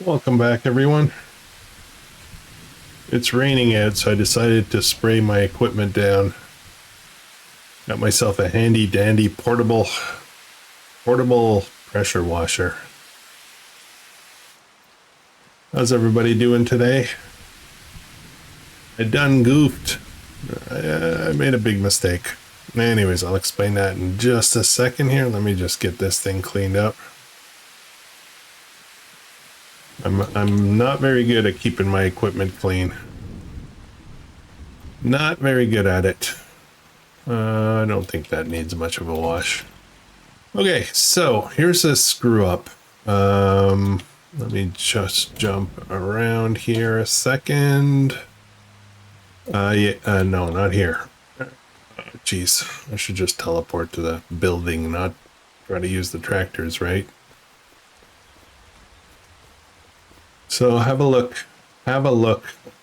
Welcome back, everyone. It's raining out, so I decided to spray my equipment down. Got myself a handy dandy portable pressure washer. How's everybody doing today? I done goofed. I made a big mistake. Anyways, I'll explain that in just a second here. Let me just get this thing cleaned up. I'm not very good at keeping my equipment clean. Not very good at it. I don't think that needs much of a wash. Okay, so here's a screw up. Let me just jump around here a second. No, not here. Jeez, I should just teleport to the building, not try to use the tractors, right? So have a look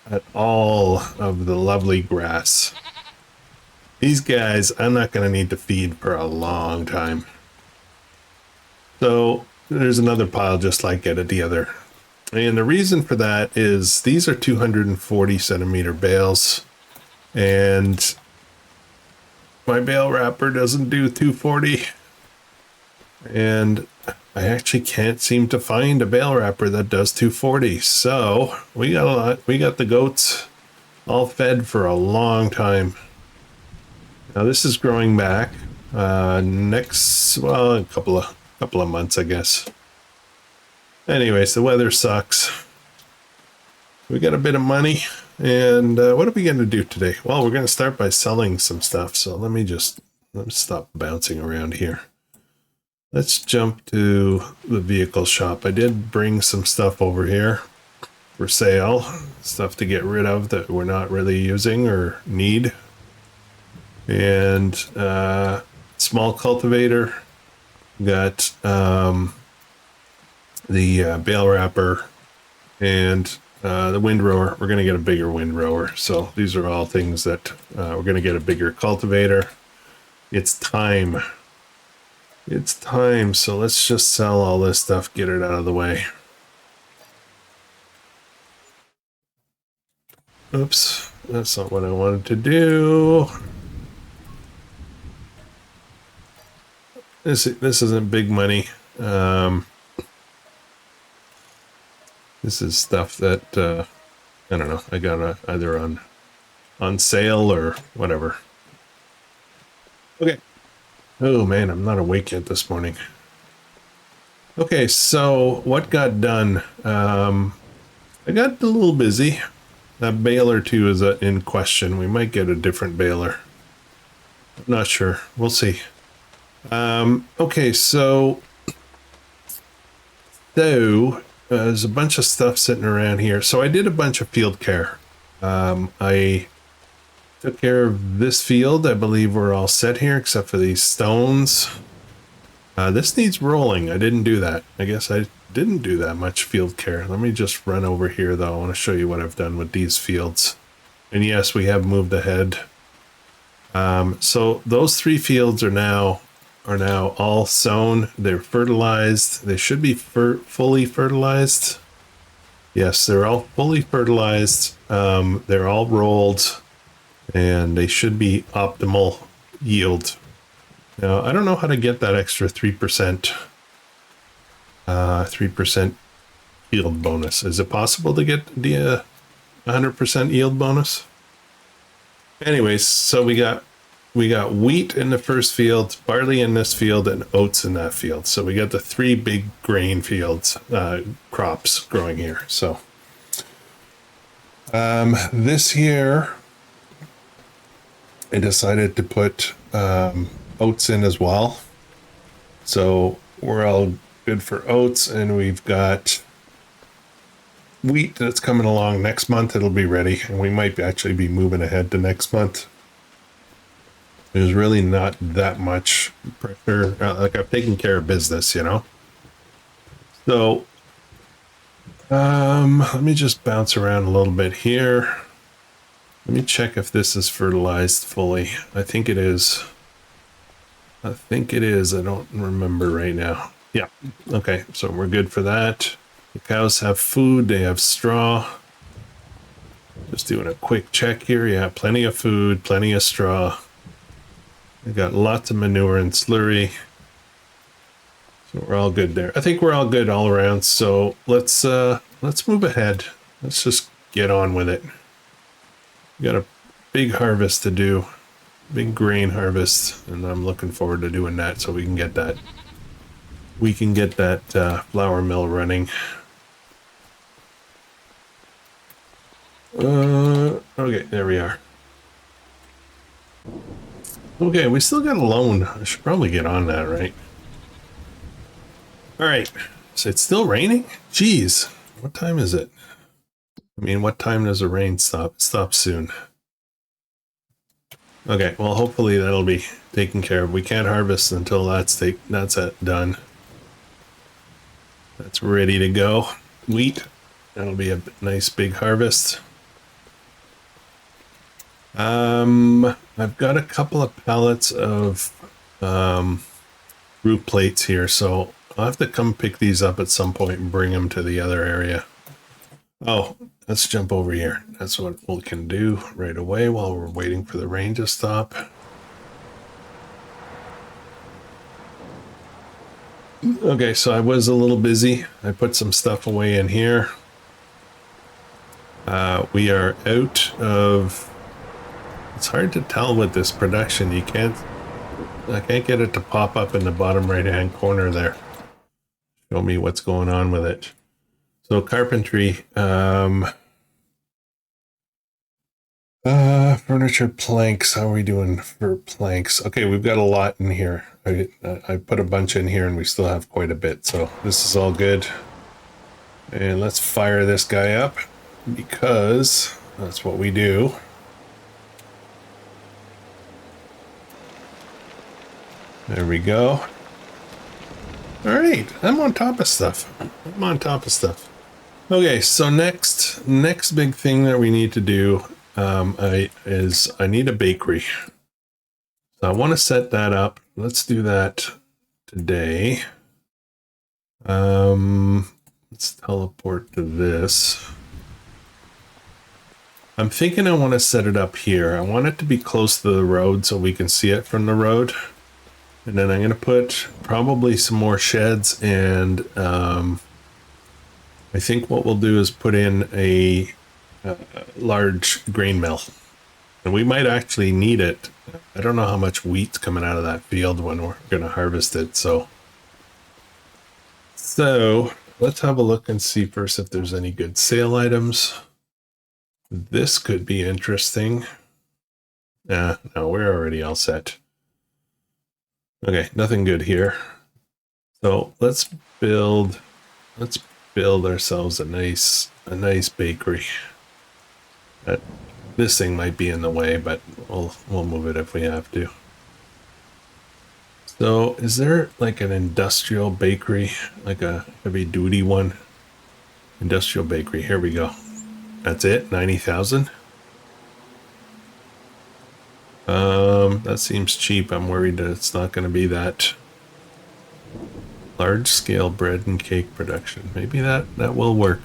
at all of the lovely grass. These guys, I'm not going to need to feed for a long time. So there's another pile just like it at the other. And the reason for that is these are 240 centimeter bales, and my bale wrapper doesn't do 240. And I actually can't seem to find a bale wrapper that does 240. So we got a lot. We got the goats all fed for a long time. Now this is growing back next, well, a couple of months, I guess. Anyways, the weather sucks. We got a bit of money, and what are we going to do today? Well, we're going to start by selling some stuff. So let me stop bouncing around here. Let's jump to the vehicle shop. I did bring some stuff over here for sale, stuff to get rid of that we're not really using or need. And small cultivator, got the bale wrapper, and the windrower. We're going to get a bigger windrower. So these are all things that we're going to get a bigger cultivator. It's time. It's time, so let's just sell all this stuff, get it out of the way. Oops, that's not what I wanted to do. This isn't big money. This is stuff that, I don't know, I got either on sale or whatever. Okay. Oh man, I'm not awake yet this morning. Okay, so what got done? I got a little busy. That baler too is in question. We might get a different baler. I'm not sure. We'll see. Okay, so there's a bunch of stuff sitting around here. So I did a bunch of field care. I took care of this field. I believe we're all set here except for these stones. This needs rolling. I didn't do that. I guess I didn't do that much field care. Let me just run over here though. I want to show you what I've done with these fields. And yes, we have moved ahead. So those three fields are now all sown. They're fertilized. They should be fully fertilized. Yes, they're all fully fertilized. They're all rolled, and they should be optimal yield. Now, I don't know how to get that extra 3% yield bonus. Is it possible to get the 100% yield bonus? Anyways, so we got wheat in the first field, barley in this field, and oats in that field. So we got the three big grain fields, crops growing here. So this here, I decided to put oats in as well. So we're all good for oats, and we've got wheat that's coming along next month. It'll be ready, and we might actually be moving ahead to next month. There's really not that much pressure. Like I've taken care of business, you know. So let me just bounce around a little bit here. Let me check if this is fertilized fully. I think it is. I don't remember right now. Yeah. Okay. So we're good for that. The cows have food, they have straw. Just doing a quick check here. Yeah, plenty of food, plenty of straw. We got lots of manure and slurry. So we're all good there. I think we're all good all around. So let's move ahead. Let's just get on with it. We got a big harvest to do. Big grain harvest, and I'm looking forward to doing that so we can get that flour mill running. Okay, there we are. Okay, we still got a loan. I should probably get on that, right? All right, so it's still raining? Jeez, what time is it? I mean, what time does the rain stop? It stops soon. Okay, well, hopefully that'll be taken care of. We can't harvest until that's done. That's ready to go. Wheat, that'll be a nice big harvest. I've got a couple of pallets of roof plates here, so I'll have to come pick these up at some point and bring them to the other area. Oh, let's jump over here. That's what we can do right away while we're waiting for the rain to stop. Okay, so I was a little busy. I put some stuff away in here. We are out of... It's hard to tell with this production. I can't get it to pop up in the bottom right hand corner there. Show me what's going on with it. So carpentry, furniture planks. How are we doing for planks? Okay, we've got a lot in here. I put a bunch in here and we still have quite a bit. So this is all good. And let's fire this guy up because that's what we do. There we go. All right, I'm on top of stuff. Okay, so next big thing that we need to do I need a bakery. So I want to set that up. Let's do that today. Let's teleport to this. I'm thinking I want to set it up here. I want it to be close to the road so we can see it from the road. And then I'm going to put probably some more sheds, and I think what we'll do is put in a large grain mill. And we might actually need it. I don't know how much wheat's coming out of that field when we're going to harvest it. So let's have a look and see first if there's any good sale items. This could be interesting. No, we're already all set. Okay, nothing good here. So let's build ourselves a nice bakery. This thing might be in the way, but we'll move it if we have to. So is there like an industrial bakery, like a heavy duty one? Industrial bakery, here we go. That's it, 90,000. That seems cheap. I'm worried that it's not going to be that. Large scale bread and cake production. Maybe that will work.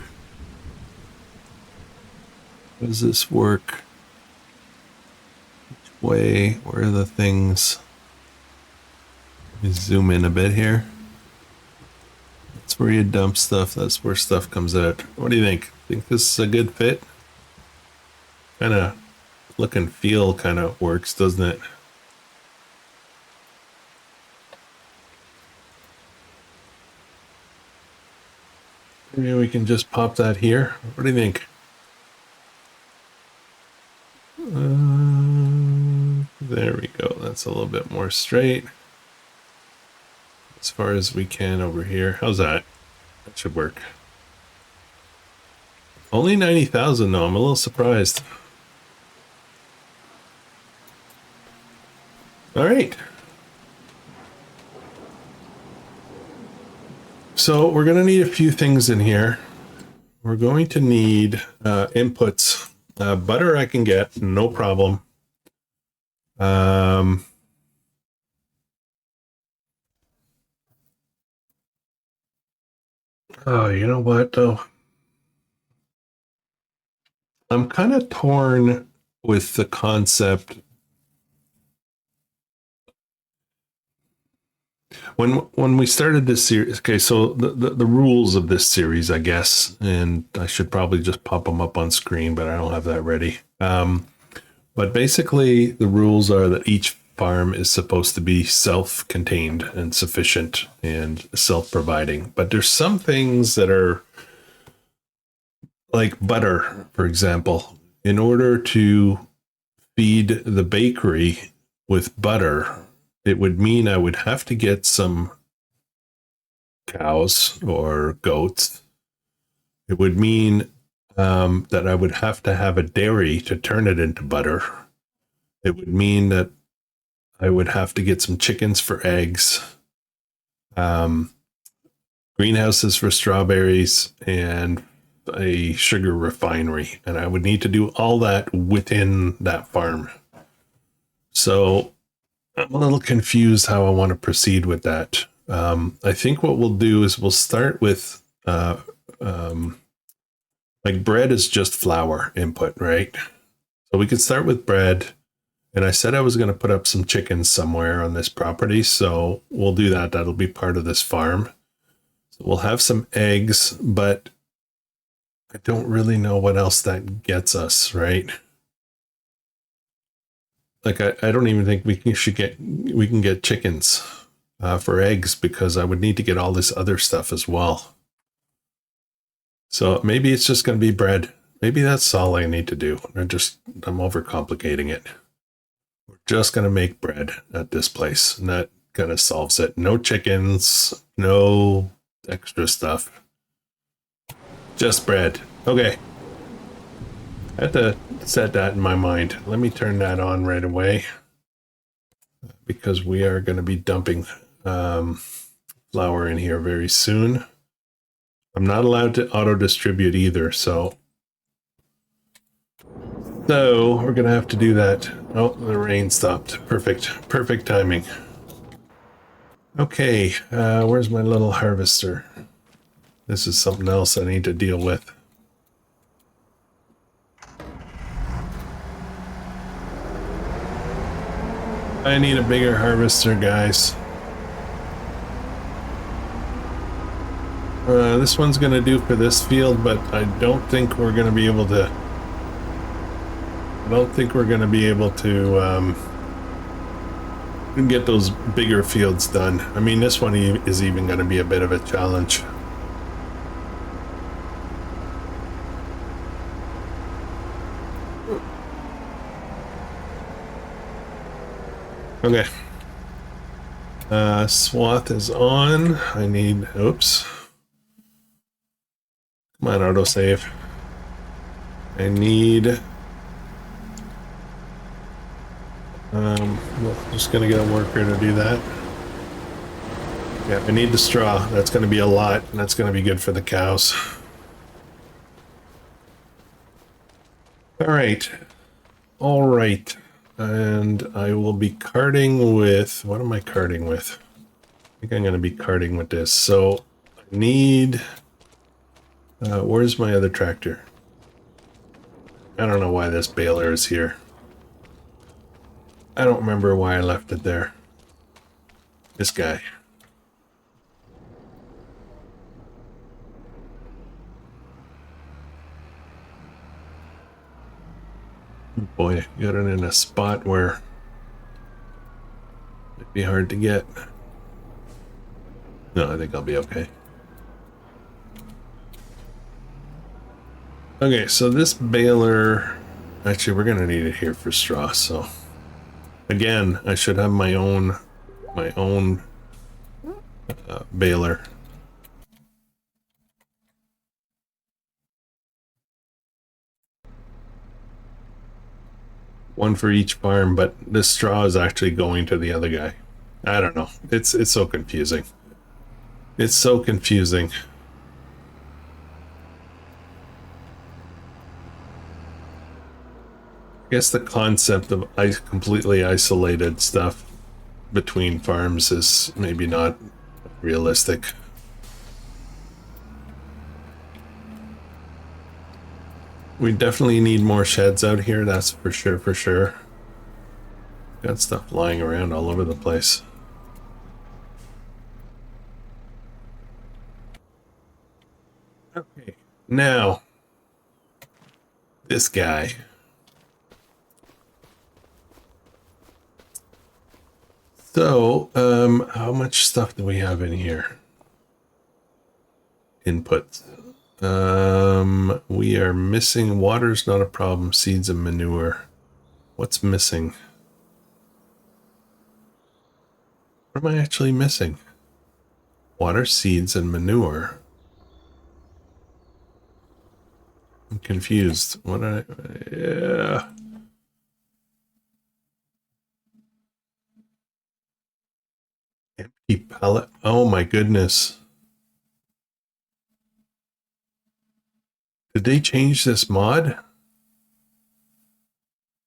How does this work? Which way? Where are the things? Let me zoom in a bit here. That's where you dump stuff. That's where stuff comes out. What do you think? Think this is a good fit? Kind of look and feel kind of works, doesn't it? Maybe we can just pop that here. What do you think? There we go. That's a little bit more straight. As far as we can over here. How's that? That should work. Only 90,000 though. I'm a little surprised. All right. So we're going to need a few things in here. We're going to need inputs. Butter I can get, no problem. Oh, you know what though? I'm kind of torn with the concept. When we started this series, okay, so the rules of this series, I guess, and I should probably just pop them up on screen, but I don't have that ready. But basically, the rules are that each farm is supposed to be self-contained and sufficient and self-providing. But there's some things that are like butter, for example. In order to feed the bakery with butter, it would mean I would have to get some cows or goats. It would mean that I would have to have a dairy to turn it into butter. It would mean that I would have to get some chickens for eggs, greenhouses for strawberries, and a sugar refinery. And I would need to do all that within that farm. So I'm a little confused how I want to proceed with that. I think what we'll do is we'll start with like bread is just flour input, right? So we could start with bread. And I said I was going to put up some chickens somewhere on this property. So we'll do that. That'll be part of this farm. So we'll have some eggs, but I don't really know what else that gets us, right? Like I don't even think we can get chickens for eggs, because I would need to get all this other stuff as well. So maybe it's just going to be bread. Maybe that's all I need to do. I'm overcomplicating it. We're just going to make bread at this place, and that kind of solves it. No chickens, no extra stuff. Just bread. Okay. I have to set that in my mind. Let me turn that on right away, because we are going to be dumping flour in here very soon. I'm not allowed to auto distribute either, so we're gonna have to do that. Oh, the rain stopped. Perfect timing. Okay, where's my little harvester? This is something else I need to deal with. I need a bigger harvester, guys. This one's gonna do for this field, but I don't think we're gonna be able to. I don't think we're gonna be able to get those bigger fields done. I mean, this one is even gonna be a bit of a challenge. Okay. Swath is on. I need. Oops. Come on, autosave. I need. Well, just gonna get a worker to do that. Yeah, I need the straw. That's gonna be a lot, and that's gonna be good for the cows. All right. All right. And I will be carting with, what am I carting with? I think I'm going to be carting with this. So I need, where's my other tractor? I don't know why this baler is here. I don't remember why I left it there. This guy. Boy, got it in a spot where it'd be hard to get. No, I think I'll be okay. Okay, so this baler, actually we're gonna need it here for straw, so again, I should have my own baler. One for each farm, but this straw is actually going to the other guy. I don't know. It's so confusing. It's so confusing. I guess the concept of completely isolated stuff between farms is maybe not realistic. We definitely need more sheds out here, that's for sure, for sure. Got stuff lying around all over the place. Okay, now, this guy. So, how much stuff do we have in here? Inputs. We are missing water's not a problem, seeds and manure. What's missing? What am I actually missing? Water, seeds, and manure. I'm confused. What yeah. Empty pallet. Oh my goodness. Did they change this mod?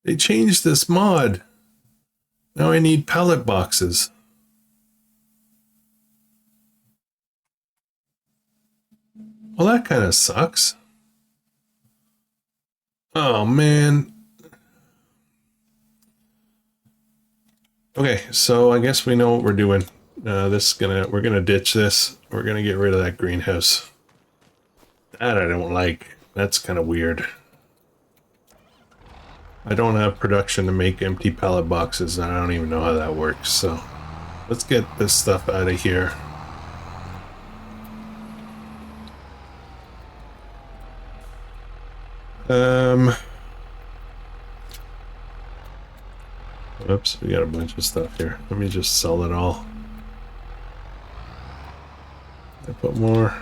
They changed this mod. Now I need pallet boxes. Well, that kind of sucks. Oh man. Okay, so I guess we know what we're doing. We're gonna ditch this. We're gonna get rid of that greenhouse. That I don't like. That's kind of weird. I don't have production to make empty pallet boxes, and I don't even know how that works, so let's get this stuff out of here. Oops, we got a bunch of stuff here. Let me just sell it all. I put more.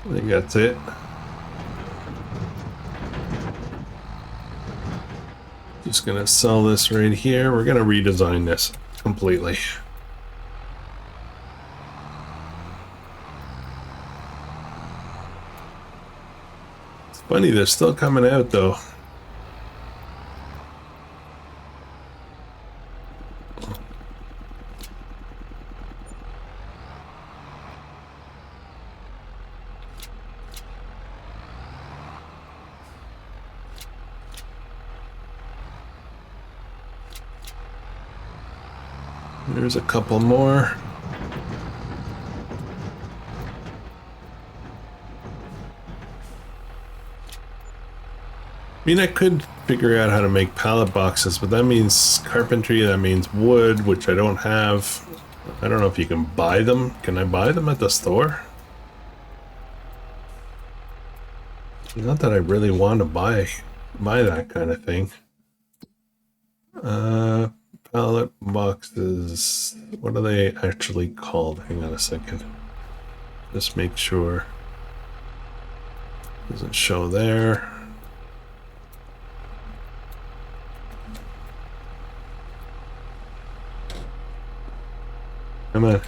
I think that's it. Just gonna sell this right here. We're gonna redesign this completely. It's funny, they're still coming out though. There's a couple more. I mean, I could figure out how to make pallet boxes, but that means carpentry, that means wood, which I don't have. I don't know if you can buy them. Can I buy them at the store? Not that I really want to buy that kind of thing. Pallet boxes, what are they actually called? Hang on a second. Just make sure. Doesn't show there. Come on.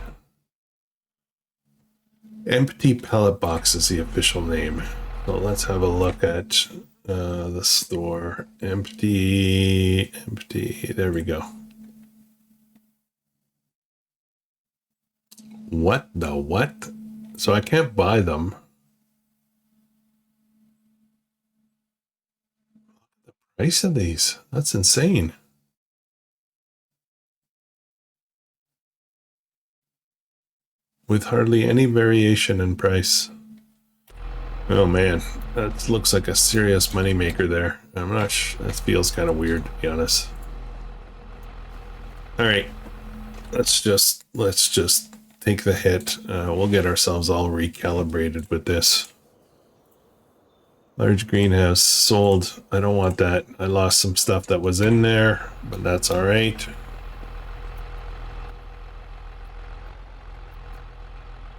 Empty pallet box is the official name. So let's have a look at the store. Empty. There we go. What the what? So I can't buy them. The price of these, that's insane. With hardly any variation in price. Oh man, that looks like a serious moneymaker there. I'm not sure, that feels kind of weird to be honest. Alright, let's just take the hit. We'll get ourselves all recalibrated with this. Large greenhouse sold. I don't want that. I lost some stuff that was in there, but that's all right.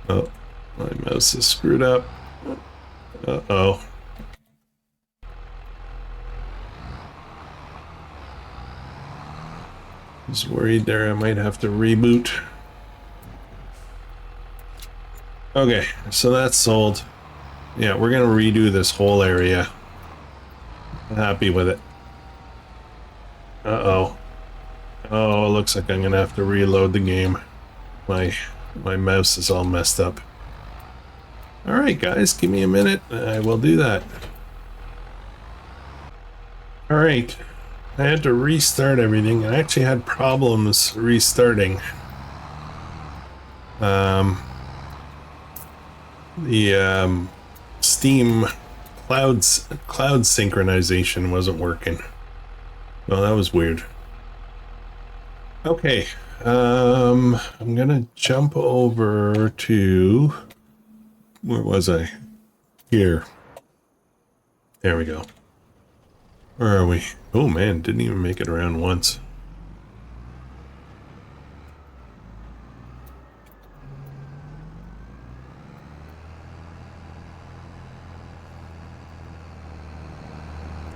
Oh, my mouse is screwed up. Uh-oh. I was worried there I might have to reboot. Okay, so that's sold. Yeah, we're gonna redo this whole area. I'm happy with it. Uh-oh. Oh, it looks like I'm gonna have to reload the game. My mouse is all messed up. All right, guys, give me a minute. I will do that. All right. I had to restart everything. I actually had problems restarting. The Steam cloud synchronization wasn't working. Well, that was weird. Okay. I'm gonna jump over to, where was I? Here. There we go. Where are we? Oh man, didn't even make it around once.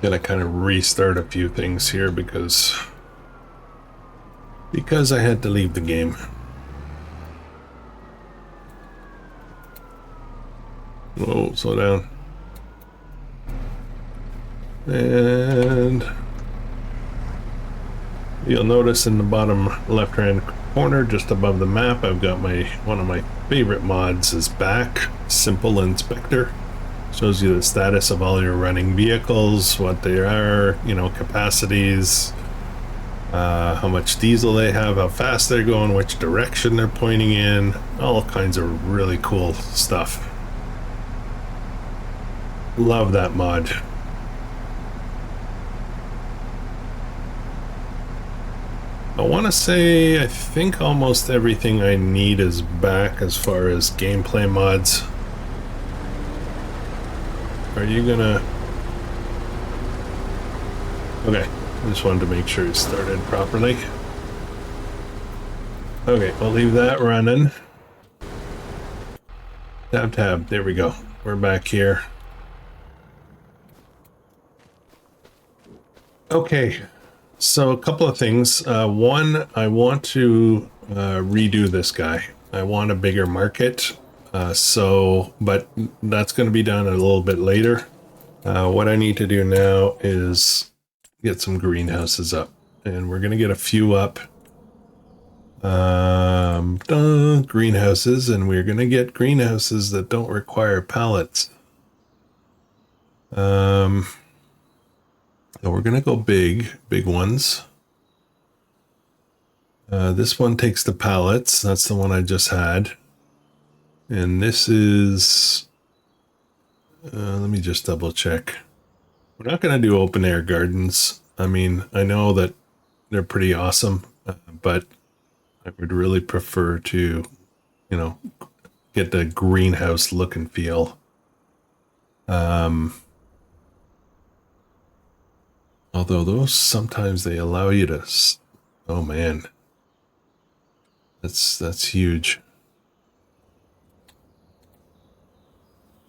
Gotta kind of restart a few things here because I had to leave the game. Whoa, slow down. And you'll notice in the bottom left-hand corner, just above the map, I've got one of my favorite mods is back. Simple Inspector. Shows you the status of all your running vehicles, what they are, you know, capacities, how much diesel they have, how fast they're going, which direction they're pointing in, all kinds of really cool stuff. Love that mod. I want to say I think almost everything I need is back as far as gameplay mods. Are you gonna... Okay, I just wanted to make sure it started properly. Okay, we'll leave that running. Tab, there we go. We're back here. Okay, so a couple of things. One, I want to redo this guy. I want a bigger market. But that's going to be done a little bit later. What I need to do now is get some greenhouses up, and we're going to get a few up. Greenhouses, and we're going to get greenhouses that don't require pallets. So we're going to go big ones. This one takes the pallets. That's the one I just had. And this is, let me just double check. We're not going to do open air gardens. I mean, I know that they're pretty awesome, but I would really prefer to, you know, get the greenhouse look and feel. Although those, sometimes they allow you to, oh man, that's huge.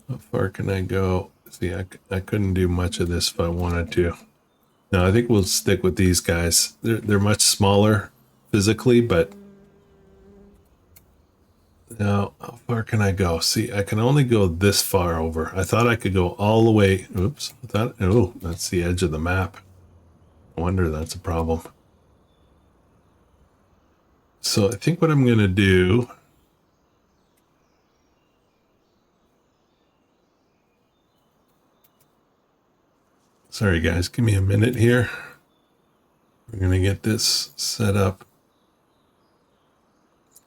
How far can I go? See, I couldn't do much of this if I wanted to. No, I think we'll stick with these guys. They're much smaller physically, but now how far can I go? See, I can only go this far over. I thought I could go all the way. Oops. I thought, oh, that's the edge of the map. I wonder that's a problem. So I think what I'm going to do... Sorry guys, give me a minute here. We're going to get this set up.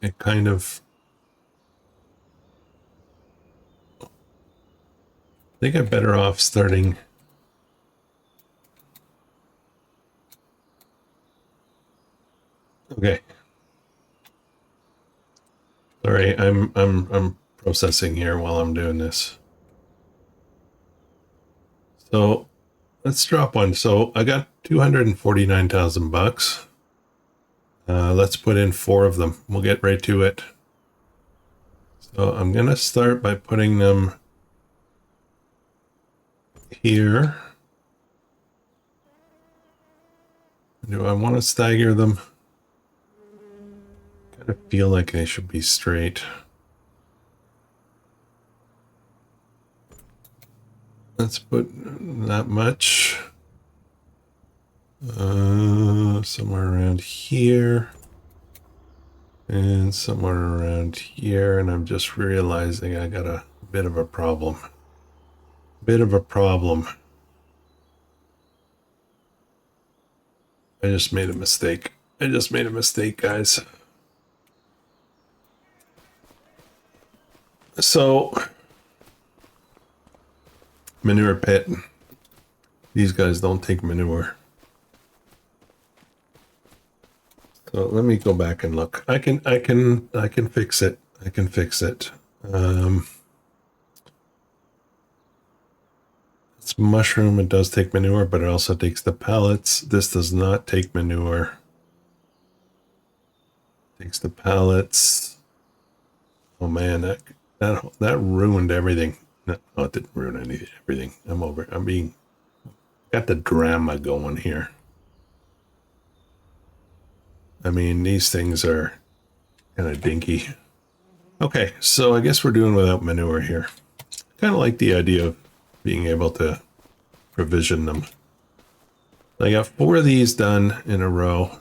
It kind of... I think I'm better off starting... Okay. Sorry, I'm processing here while I'm doing this. So let's drop one. So I got 249,000 bucks. Let's put in 4 of them. We'll get right to it. So I'm gonna start by putting them here. Do I want to stagger them? Kind of feel like they should be straight. Let's put that much. Somewhere around here. And somewhere around here. And I'm just realizing I gotta bit of a problem. Bit of a problem. I just made a mistake. I just made a mistake, guys. So, manure pit. These guys don't take manure. So let me go back and look. I can fix it. I can fix it. It's mushroom. It does take manure, but it also takes the pallets. This does not take manure. Takes the pallets. Oh man, that ruined everything. No, it didn't ruin everything. Got the drama going here. I mean, these things are kind of dinky. Okay, so I guess we're doing without manure here. Kind of like the idea of being able to provision them. I got 4 of these done in a row.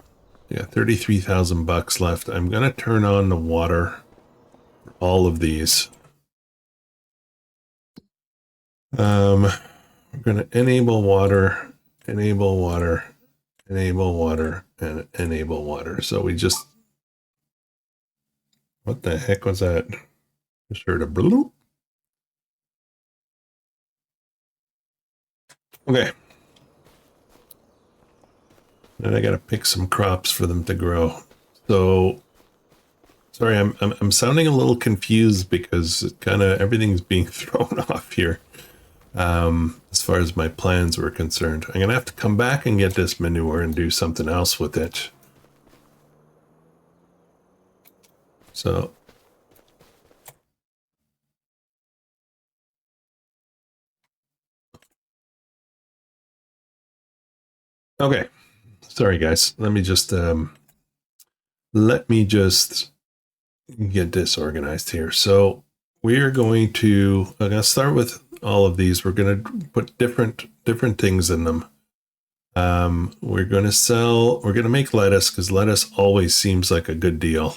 I got 33,000 bucks left. I'm gonna turn on the water for all of these. We're gonna enable water, enable water, enable water, and enable water. So we just, what the heck was that? Just heard a bloop. Okay. And I gotta pick some crops for them to grow. So, sorry, I'm sounding a little confused because kind of everything's being thrown off here. As far as my plans were concerned, I'm gonna have to come back and get this manure and do something else with it. So, okay, sorry guys. Let me just get this organized here. So we're going to, I'm gonna start with all of these. We're gonna put different things in them. We're gonna make lettuce because lettuce always seems like a good deal.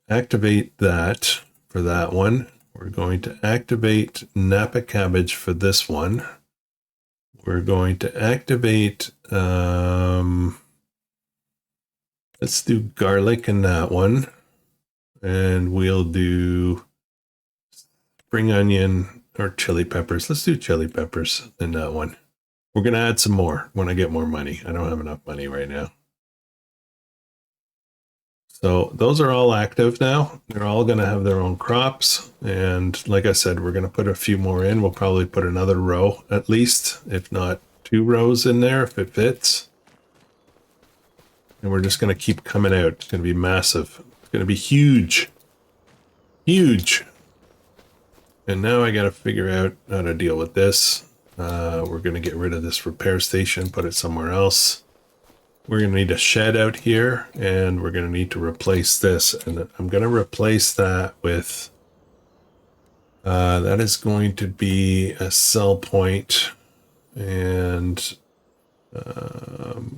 Activate that for that one. We're going to activate Napa cabbage for this one. We're going to activate, let's do garlic in that one. And we'll do spring onion or chili peppers. Let's do chili peppers in that one. We're going to add some more when I get more money. I don't have enough money right now. So those are all active now. They're all going to have their own crops. And like I said, we're going to put a few more in. We'll probably put another row at least, if not 2 rows in there if it fits. And we're just going to keep coming out. It's going to be massive. It's going to be huge. Huge. And now I got to figure out how to deal with this. We're going to get rid of this repair station, put it somewhere else. We're going to need a shed out here, and we're going to need to replace this. And I'm going to replace that with, that is going to be a sell point. And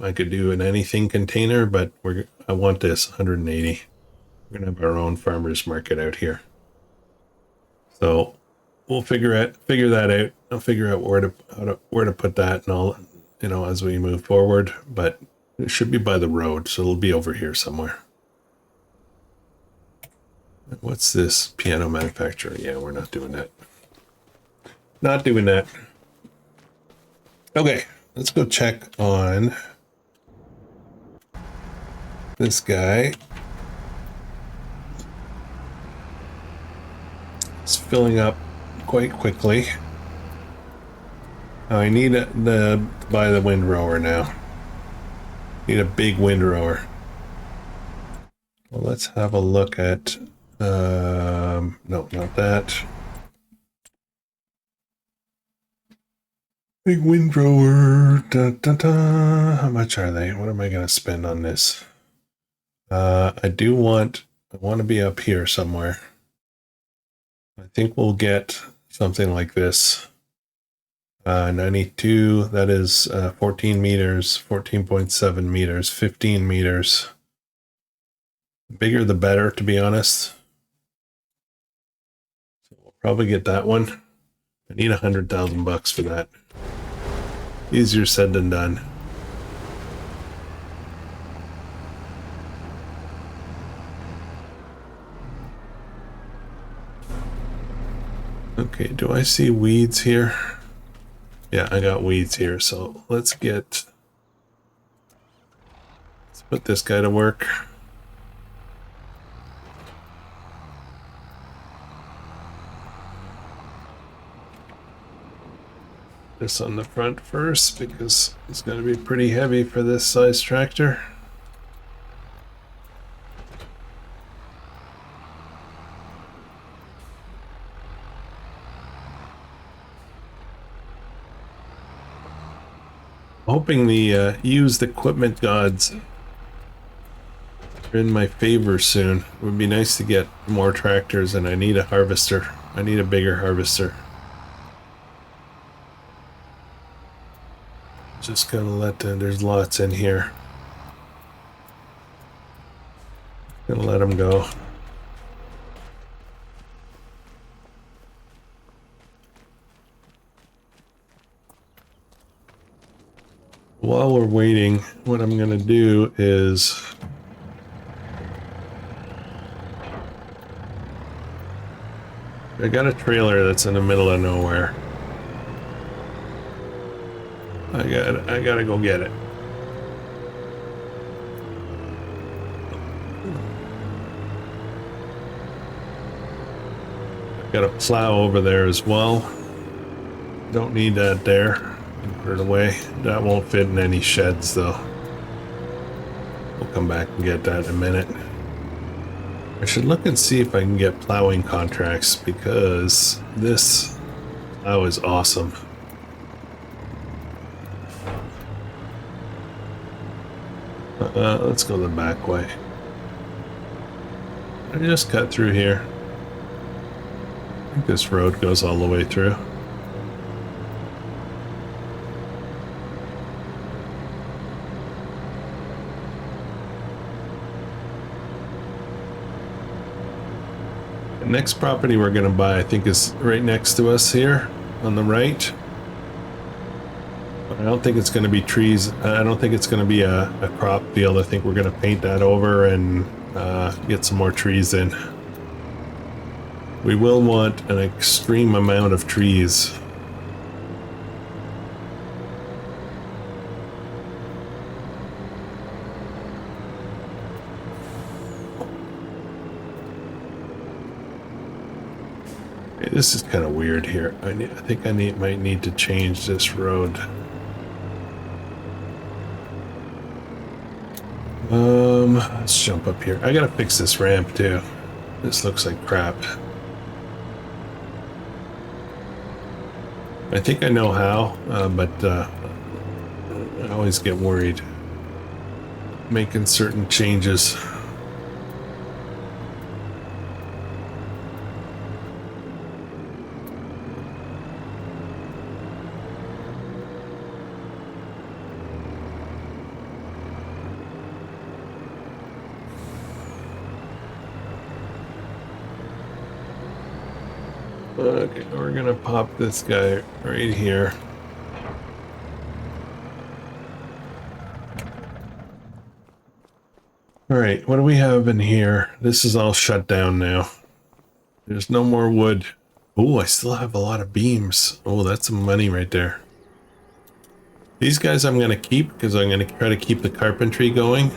I could do an anything container, but I want this 180. We're going to have our own farmer's market out here. So we'll figure that out. I'll figure out where to put that and all, as we move forward, but it should be by the road, so it'll be over here somewhere. What's this? Piano manufacturer. Yeah, we're not doing that. Not doing that. Okay, let's go check on this guy. It's filling up quite quickly. I need to buy the windrower now. Need a big windrower. Well, let's have a look at, no, not that. Big windrower, How much are they? What am I gonna spend on this? I want to be up here somewhere. I think we'll get something like this. 92, that is 14 meters, 14.7 meters, 15 meters. The bigger the better, to be honest. So we'll Probably get that one. I need $100,000 for that. Easier said than done. Okay, do I see weeds here? Yeah, I got weeds here, so let's put this guy to work. This on the front first because it's going to be pretty heavy for this size tractor. Hoping the used equipment gods are in my favor soon. It would be nice to get more tractors, and I need a harvester. I need a bigger harvester. Just gonna let there's lots in here. Gonna let them go. While we're waiting, what I'm gonna do is I got a trailer that's in the middle of nowhere. I gotta go get it. Got a plow over there as well. Don't need that there. Put it away. That won't fit in any sheds though. We'll come back and get that in a minute. I should look and see if I can get plowing contracts because this plow is awesome. Let's go the back way. I just cut through here. I think this road goes all the way through. The next property we're going to buy, I think, is right next to us here on the right. I don't think it's going to be trees. I don't think it's going to be a crop field. I think we're going to paint that over and get some more trees in. We will want an extreme amount of trees. Okay, this is kind of weird here. I think I might need to change this road. Let's jump up here. I gotta fix this ramp too. This looks like crap. I think I know how, but I always get worried making certain changes. Okay, we're gonna pop this guy right here. All right, what do we have in here? This is all shut down now. There's no more wood. Oh, I still have a lot of beams. Oh, that's some money right there. These guys I'm gonna keep because I'm gonna try to keep the carpentry going.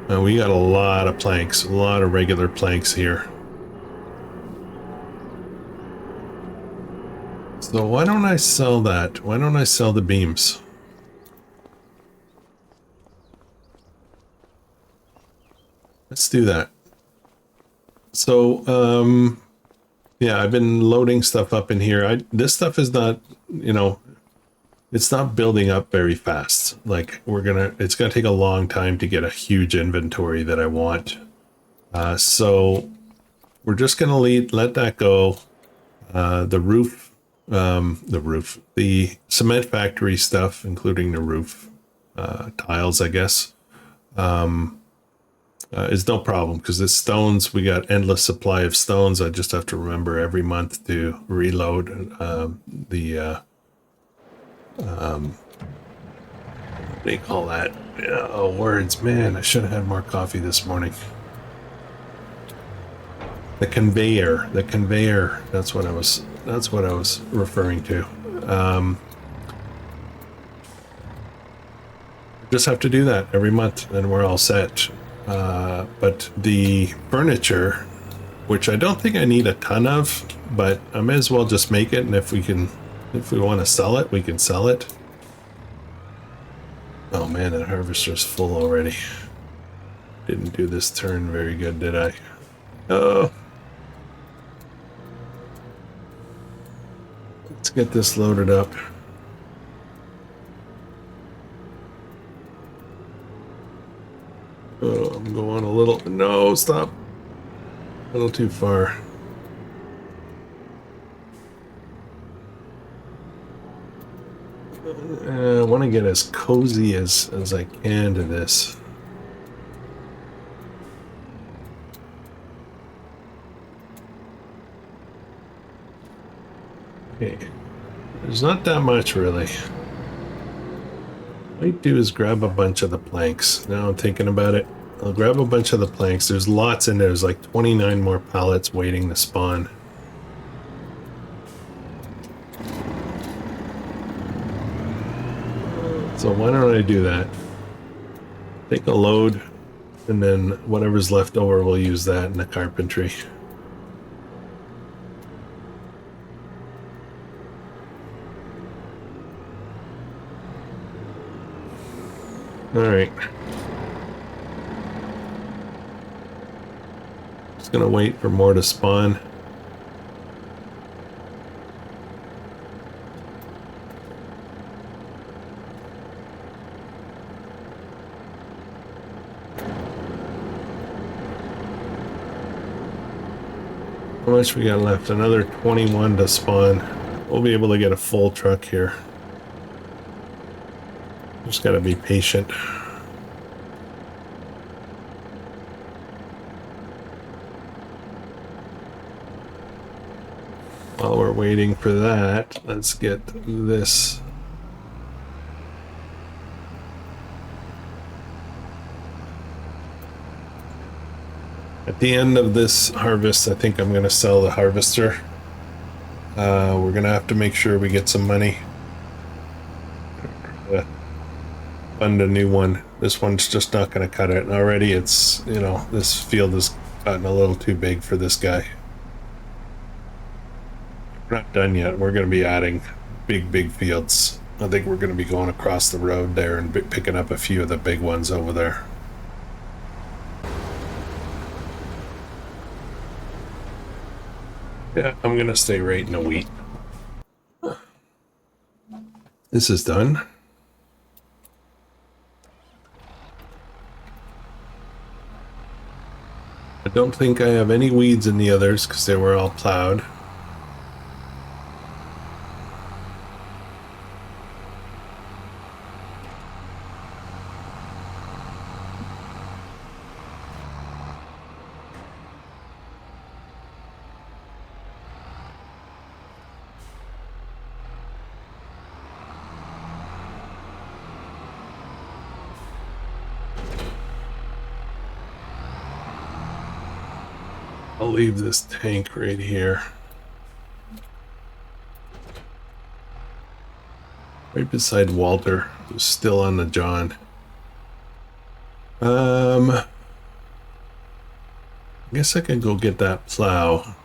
We got a lot of planks, a lot of regular planks here. So why don't I sell that? Why don't I sell the beams? Let's do that. So, yeah, I've been loading stuff up in here. This stuff is not, you know, it's not building up very fast. Like it's gonna take a long time to get a huge inventory that I want. So we're just gonna let that go. The cement factory stuff, including the roof tiles, I guess. is no problem, because it's stones. We got endless supply of stones. I just have to remember every month to reload what do you call that? Oh, words, man! I should have had more coffee this morning. The conveyor. That's what I was referring to. Just have to do that every month, and we're all set. But the furniture, which I don't think I need a ton of, but I may as well just make it, and if we want to sell it, we can sell it. Oh man, that harvester's full already. Didn't do this turn very good, did I? Oh. Let's get this loaded up. Oh, I'm going a little... No, stop. A little too far. I want to get as cozy as I can to this. Okay. There's not that much, really. What I might do is grab a bunch of the planks. Now I'm thinking about it. I'll grab a bunch of the planks. There's lots in there. There's like 29 more pallets waiting to spawn. So why don't I do that? Take a load, and then whatever's left over, we'll use that in the carpentry. All right. Just gonna wait for more to spawn. How much we got left? Another 21 to spawn. We'll be able to get a full truck here. Just gotta be patient. While we're waiting for that, let's get this. At the end of this harvest, I think I'm gonna sell the harvester. We're gonna have to make sure we get some money. Fund a new one. This one's just not going to cut it. And already it's, you know, this field has gotten a little too big for this guy. We're not done yet. We're going to be adding big fields. I think we're going to be going across the road there and picking up a few of the big ones over there. Yeah, I'm going to stay right in the wheat. This is done. I don't think I have any weeds in the others because they were all plowed. I'll leave this tank right here. Right beside Walter, who's still on the John. I guess I can go get that plow.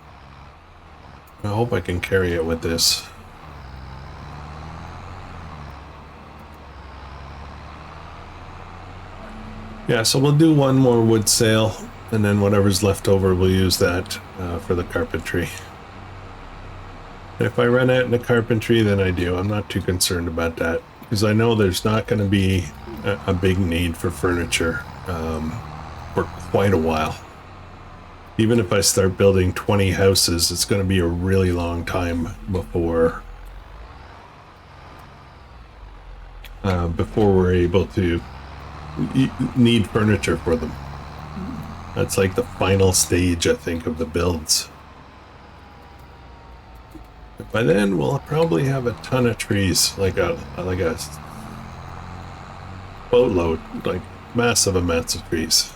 I hope I can carry it with this. Yeah, so we'll do one more wood sale, and then whatever's left over, we'll use that for the carpentry. If I run out in the carpentry, then I do. I'm not too concerned about that, because I know there's not going to be a big need for furniture for quite a while. Even if I start building 20 houses, it's going to be a really long time before we're able to need furniture for them. That's like the final stage, I think, of the builds. By then, we'll probably have a ton of trees, like a boatload, like massive amounts of trees.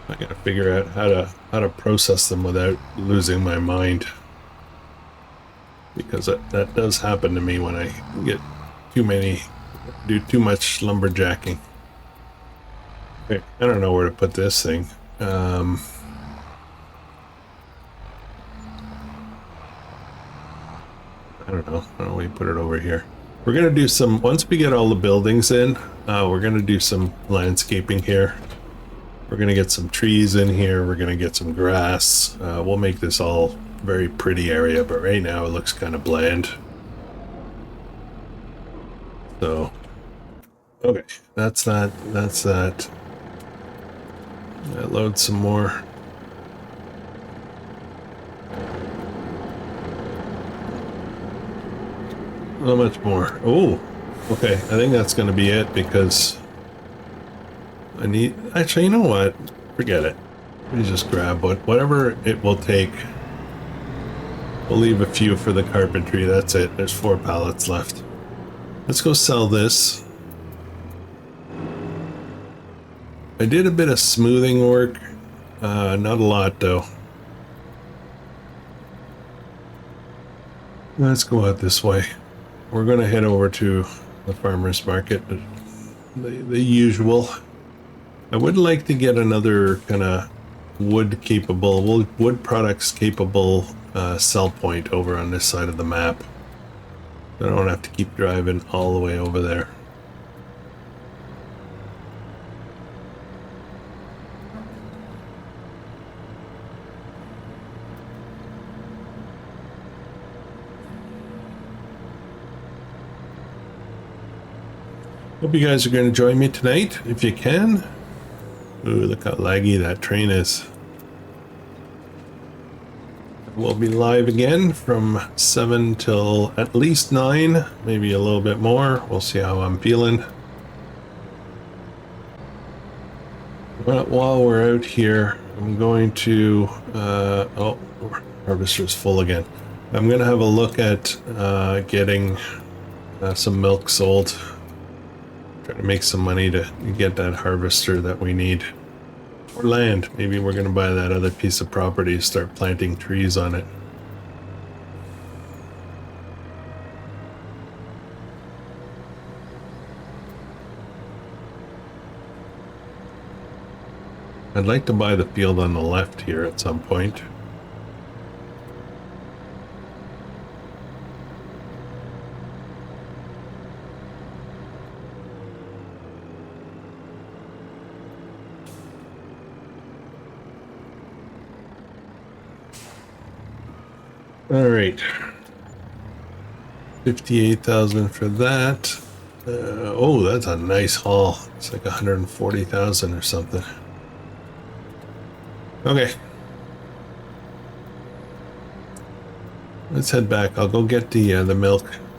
I gotta figure out how to process them without losing my mind, because that does happen to me when I get do too much lumberjacking. Okay, I don't know where to put this thing. I don't know. We put it over here. We're gonna do some, once we get all the buildings in, we're gonna do some landscaping here. We're gonna get some trees in here. We're gonna get some grass. We'll make this all very pretty area, but right now it looks kind of bland. So, okay, that's that. That's that. Load some more. Not much more. Oh, okay. I think that's going to be it, because I need... Actually, you know what? Forget it. Let me just grab whatever it will take. We'll leave a few for the carpentry. That's it. There's 4 pallets left. Let's go sell this. I did a bit of smoothing work. Not a lot, though. Let's go out this way. We're going to head over to the farmer's market, the usual. I would like to get another kind of wood products capable sell point over on this side of the map. I don't have to keep driving all the way over there. Hope you guys are going to join me tonight, if you can. Ooh, look how laggy that train is. We'll be live again from 7 till at least 9, maybe a little bit more. We'll see how I'm feeling. But while we're out here, I'm going to... oh, harvester's full again. I'm going to have a look at getting some milk sold. Trying to make some money to get that harvester that we need. Or land. Maybe we're going to buy that other piece of property, start planting trees on it. I'd like to buy the field on the left here at some point. All right, 58,000 for that. Oh, that's a nice haul. It's like 140,000 or something. Okay, let's head back. I'll go get the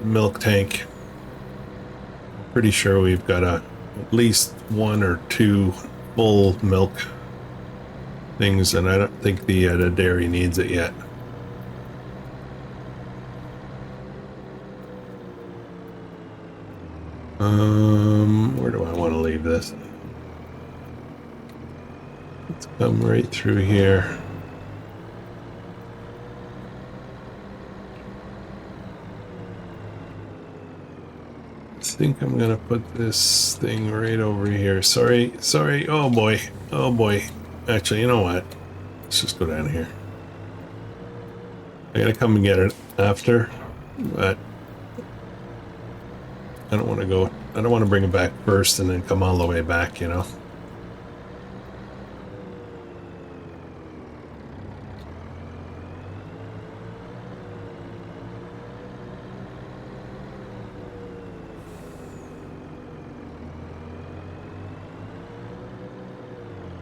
milk tank. Pretty sure we've got at least 1 or 2 full milk things, and I don't think the dairy needs it yet. Where do I want to leave this? Let's come right through here. I think I'm gonna put this thing right over here. Sorry. Oh boy. Actually, you know what? Let's just go down here. I gotta come and get it after, but I don't want to bring it back first and then come all the way back, you know.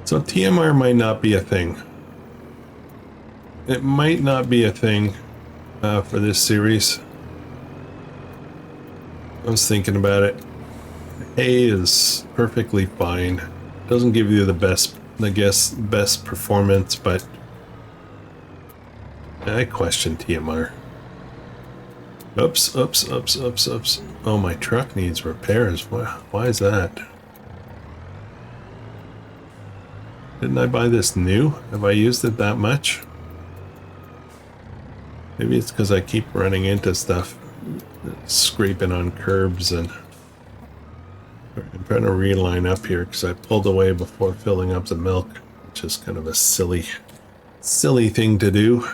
So TMR might not be a thing. It might not be a thing for this series. I was thinking about it. Hay is perfectly fine. doesn't give you the best, I guess, best performance, but I question TMR. Oops, oops, oops, oops, oops. Oh, my truck needs repairs. Why is that? Didn't I buy this new? Have I used it that much? Maybe it's because I keep running into stuff, scraping on curbs, and I'm trying to reline up here because I pulled away before filling up the milk, which is kind of a silly thing to do.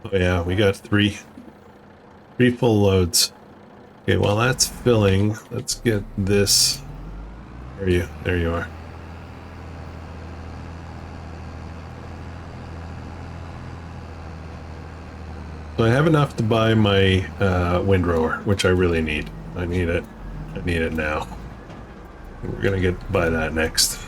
Oh yeah, we got three full loads. Okay, while that's filling, let's get this. Where are you? There you are. So I have enough to buy my windrower, which I really need. I need it. I need it now. We're gonna buy that next.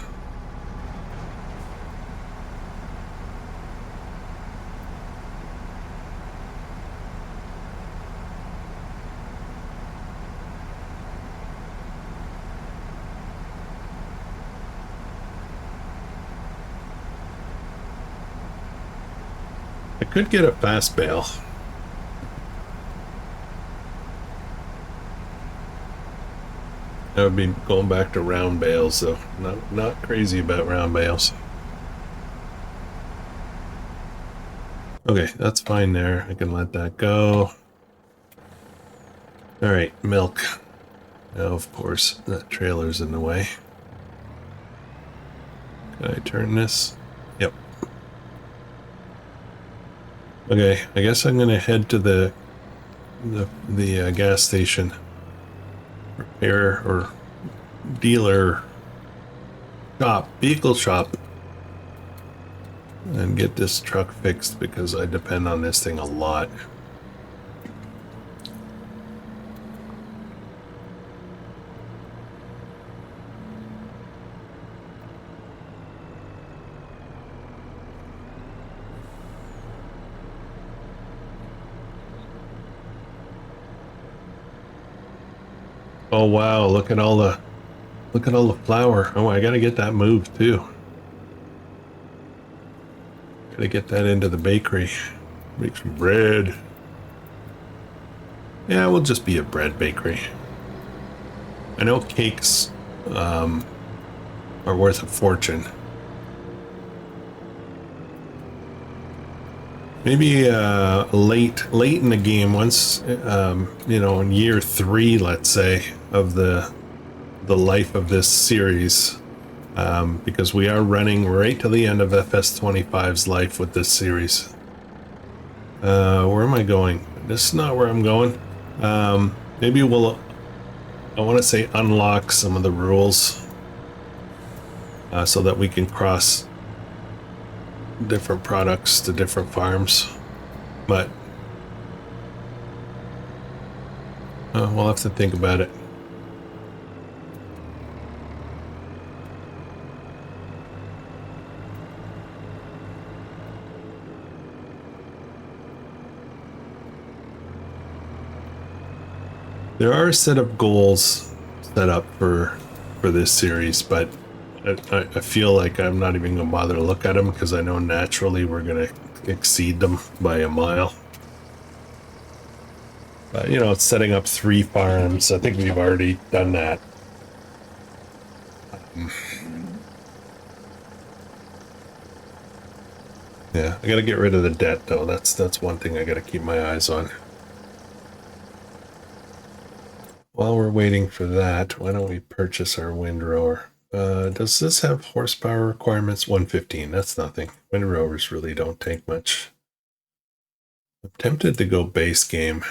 I could get a fast bale. I would be going back to round bales, though. Not crazy about round bales. Okay, that's fine there. I can let that go. Alright, milk. Now, of course, that trailer's in the way. Can I turn this? Yep. Okay, I guess I'm gonna head to the gas station. Repair or dealer shop, vehicle shop, and get this truck fixed because I depend on this thing a lot. Oh wow, look at all the flour. Oh, I gotta get that moved too. Gotta get that into the bakery. Make some bread. Yeah, we'll just be a bread bakery. I know cakes are worth a fortune. Maybe late in the game, once you know, in year 3, let's say, of the life of this series, because we are running right to the end of FS25's life with this series. Where am I going? This is not where I'm going. Maybe we'll, I want to say, unlock some of the rules so that we can cross different products to different farms, but we'll have to think about it. There are a set of goals set up for this series, but I feel like I'm not even gonna bother to look at them because I know naturally we're gonna exceed them by a mile. You know, it's setting up 3 farms. I think we've already done that. Yeah, I gotta get rid of the debt though. That's one thing I gotta keep my eyes on. While we're waiting for that, why don't we purchase our windrower? Does this have horsepower requirements? 115, that's nothing. Windrowers really don't take much. I'm tempted to go base game.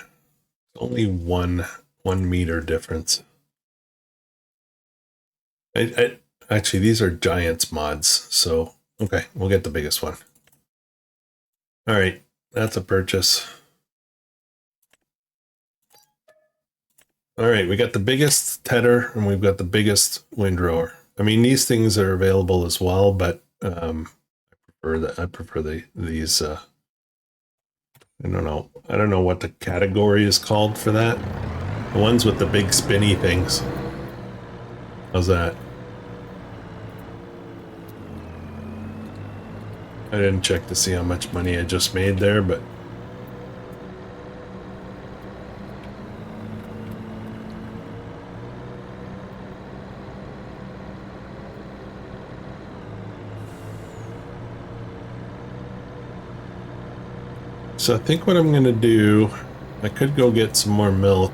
Only one meter difference. Actually, these are Giants mods, so okay, we'll get the biggest one. All right, that's a purchase. All right, we got the biggest tedder and we've got the biggest windrower. I mean, these things are available as well, but I prefer these. I don't know what the category is called for that. The ones with the big spinny things. How's that? I didn't check to see how much money I just made there, but so I think what I'm going to do, I could go get some more milk.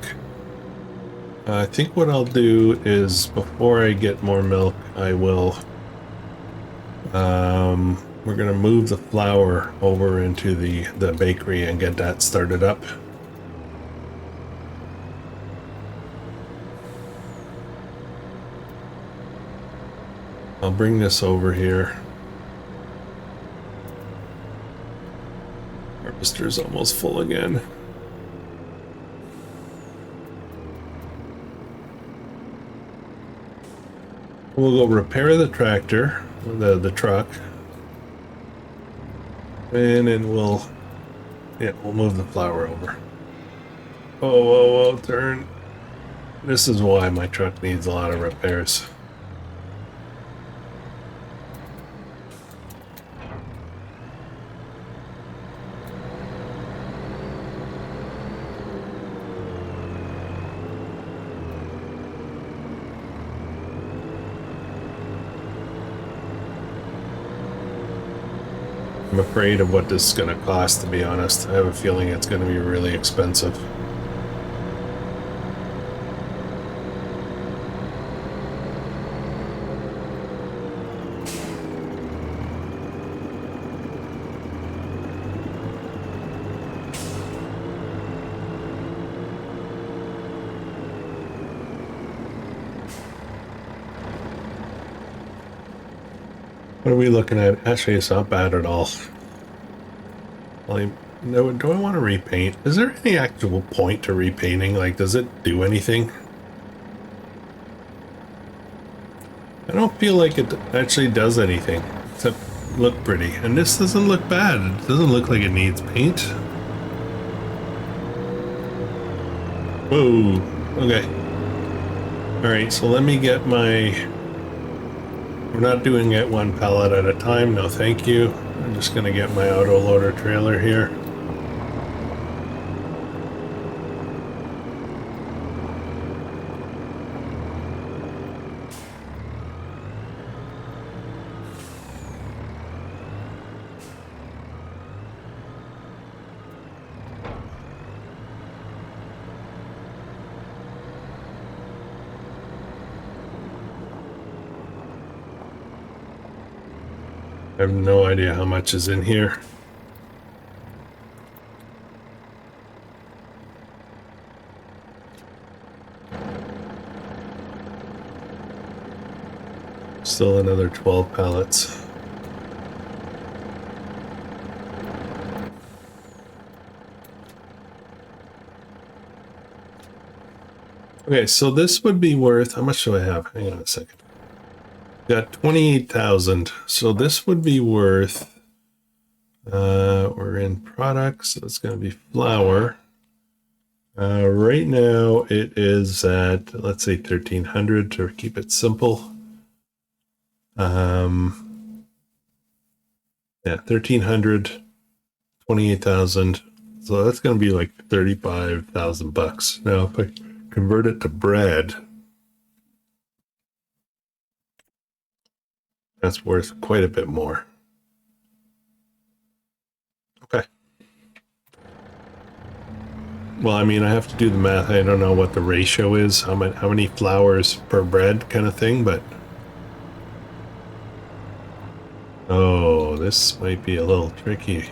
I think what I'll do is before I get more milk, I will, we're going to move the flour over into the bakery and get that started up. I'll bring this over here. Harvester's almost full again. We'll go repair the tractor, the truck, and then we'll move the flour over. Oh, whoa, whoa, turn. This is why my truck needs a lot of repairs. I'm afraid of what this is going to cost, to be honest. I have a feeling it's going to be really expensive. What are we looking at? Actually, it's not bad at all. Well, no, do I want to repaint? Is there any actual point to repainting? Like, does it do anything? I don't feel like it actually does anything, except look pretty. And this doesn't look bad. It doesn't look like it needs paint. Whoa, okay. Alright, so let me get my... We're not doing it one pallet at a time, no thank you. I'm just gonna get my auto loader trailer here. I have no idea how much is in here. Still another 12 pallets. Okay, so this would be worth, how much do I have? Hang on a second. Got 28,000. So this would be worth, we're in products, so it's going to be flour. Right now it is at, let's say 1,300 to keep it simple. Yeah, 1,300, 28,000. So that's going to be like 35,000 bucks. Now, if I convert it to bread, that's worth quite a bit more. Okay. Well, I mean, I have to do the math. I don't know what the ratio is, how many flours per bread kind of thing, but... Oh, this might be a little tricky.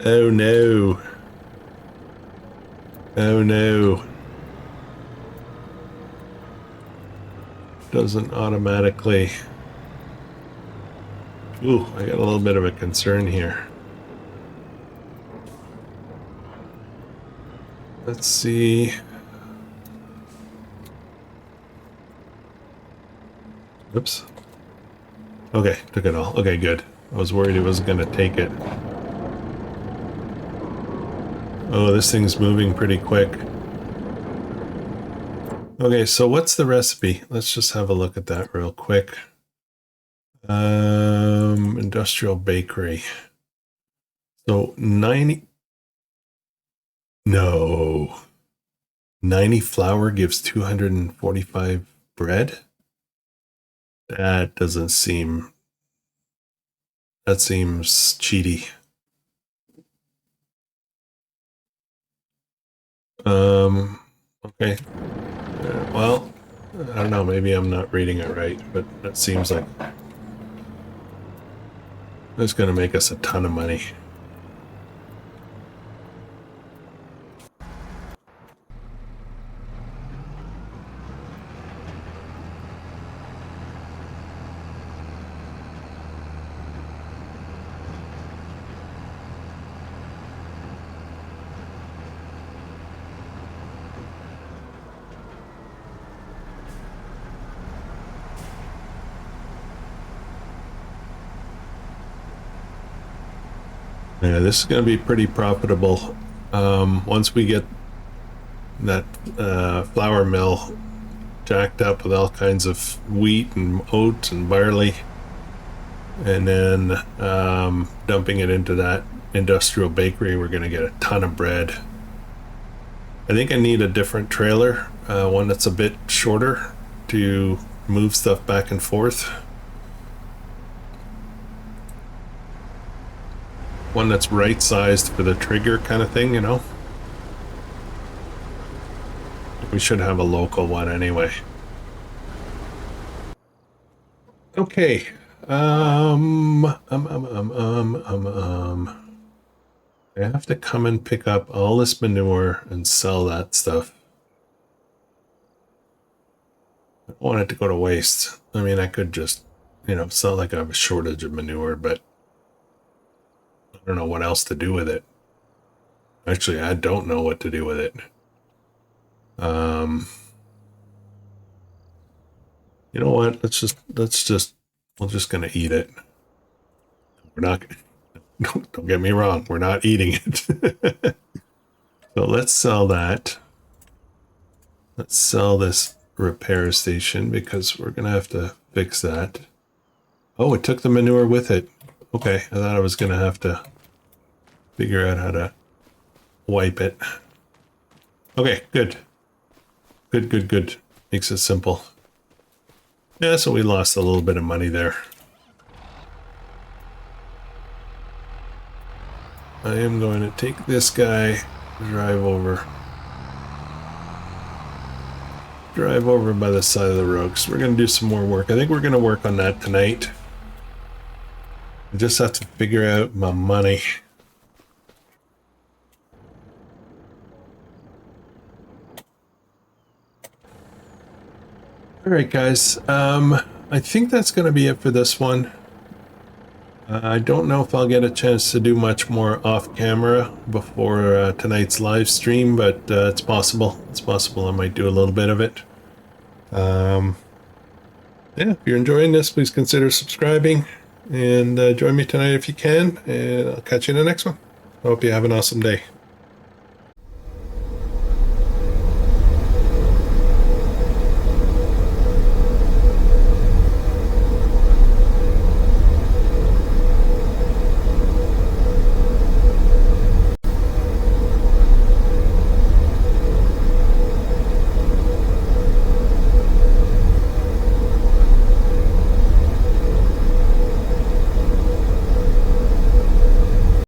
Oh no. Oh no. Doesn't automatically... Ooh, I got a little bit of a concern here. Let's see. Oops. Okay, took it all. Okay, good. I was worried it wasn't going to take it. Oh, this thing's moving pretty quick. Okay, so what's the recipe? Let's just have a look at that real quick. Industrial bakery. So 90. No. 90 flour gives 245 bread? That doesn't seem... That seems cheaty. Okay. Well, I don't know, maybe I'm not reading it right, but that seems like it's going to make us a ton of money. Yeah, this is going to be pretty profitable once we get that flour mill jacked up with all kinds of wheat and oats and barley, and then dumping it into that industrial bakery. We're going to get a ton of bread. I think I need a different trailer, one that's a bit shorter to move stuff back and forth. One that's right sized for the trigger kind of thing, you know? We should have a local one anyway. Okay. I have to come and pick up all this manure and sell that stuff. I don't want it to go to waste. I mean, I could just, you know, it's not like I have a shortage of manure, but I don't know what else to do with it. Actually, I don't know what to do with it. You know what? We're just gonna eat it. We're not, don't get me wrong, we're not eating it. So let's sell that. Let's sell this repair station because we're gonna have to fix that. Oh, it took the manure with it. Okay, I thought I was gonna have to figure out how to wipe it. Okay, good. Good. Makes it simple. Yeah, so we lost a little bit of money there. I am going to take this guy, drive over by the side of the road, because we're going to do some more work. I think we're going to work on that tonight. I just have to figure out my money. All right, guys. I think that's going to be it for this one. I don't know if I'll get a chance to do much more off camera before tonight's live stream, but it's possible. It's possible I might do a little bit of it. Yeah, if you're enjoying this, please consider subscribing and join me tonight if you can, and I'll catch you in the next one. I hope you have an awesome day.